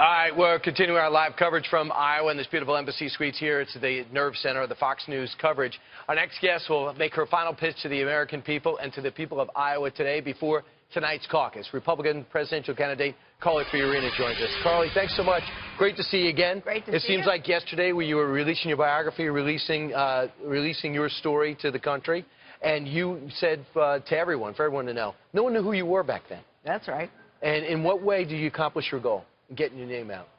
All right, we're continuing our live coverage from Iowa in this beautiful embassy suites here. It's the nerve center of the Fox News coverage. Our next guest will make her final pitch to the American people and to the people of Iowa today before tonight's caucus. Republican presidential candidate Carly Fiorina joins us. Carly, thanks so much. Great to see you again. Great to see you. It seems like yesterday when you were releasing your biography, releasing your story to the country, and you said to everyone, for everyone to know, no one knew who you were back then. That's right. And in what way did you accomplish your goal? Getting your name out?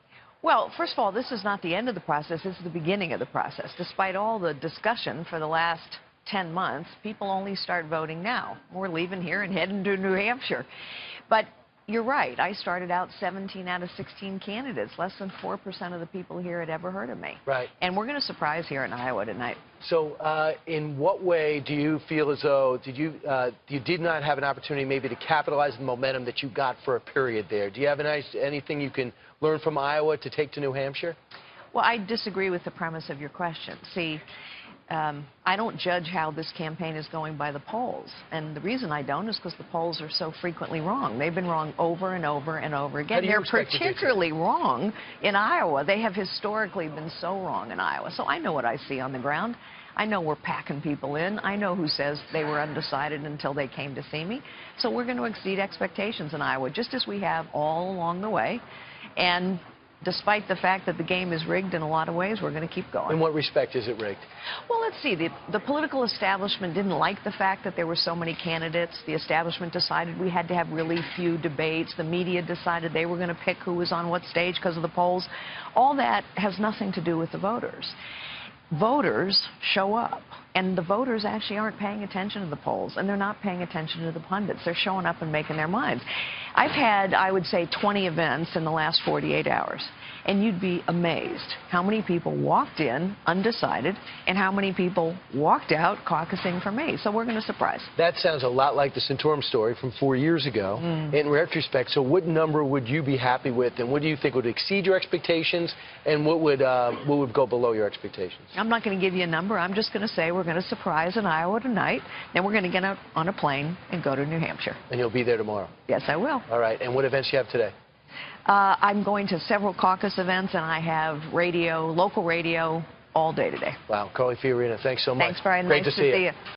Well, first of all, this is not the end of the process. This is the beginning of the process. Despite all the discussion for the last 10 months, people only start voting now. We're leaving here and heading to New Hampshire. But you're right. I started out 17 out of 16 candidates. Less than 4% of the people here had ever heard of me. Right. And we're going to surprise here in Iowa tonight. So in what way do you feel as though you did not have an opportunity maybe to capitalize the momentum that you got for a period there? Do you have anything you can learn from Iowa to take to New Hampshire? Well, I disagree with the premise of your question. See, I don't judge how this campaign is going by the polls. And the reason I don't is because the polls are so frequently wrong. They've been wrong over and over and over again. They're particularly wrong in Iowa. They have historically been so wrong in Iowa. So I know what I see on the ground. I know we're packing people in. I know who says they were undecided until they came to see me. So we're going to exceed expectations in Iowa, just as we have all along the way. And despite the fact that the game is rigged in a lot of ways, we're going to keep going. In what respect is it rigged? Well, let's see. The political establishment didn't like the fact that there were so many candidates. The establishment decided we had to have really few debates. The media decided they were going to pick who was on what stage because of the polls. All that has nothing to do with the voters. Voters show up, and the voters actually aren't paying attention to the polls, and they're not paying attention to the pundits. They're showing up and making their minds. I've had, I would say, 20 events in the last 48 hours, and you'd be amazed how many people walked in undecided and how many people walked out caucusing for me. So we're going to surprise. That sounds a lot like the Santorum story from 4 years ago. In retrospect, so what number would you be happy with, and what do you think would exceed your expectations, and what would go below your expectations? I'm not going to give you a number. I'm just going to say we're going to surprise in Iowa tonight, then we're going to get out on a plane and go to New Hampshire. And you'll be there tomorrow? Yes, I will. All right. And what events do you have today? I'm going to several caucus events, and I have radio, local radio, all day today. Wow. Carly Fiorina, thanks so much. Thanks, Brian. Great nice to see you.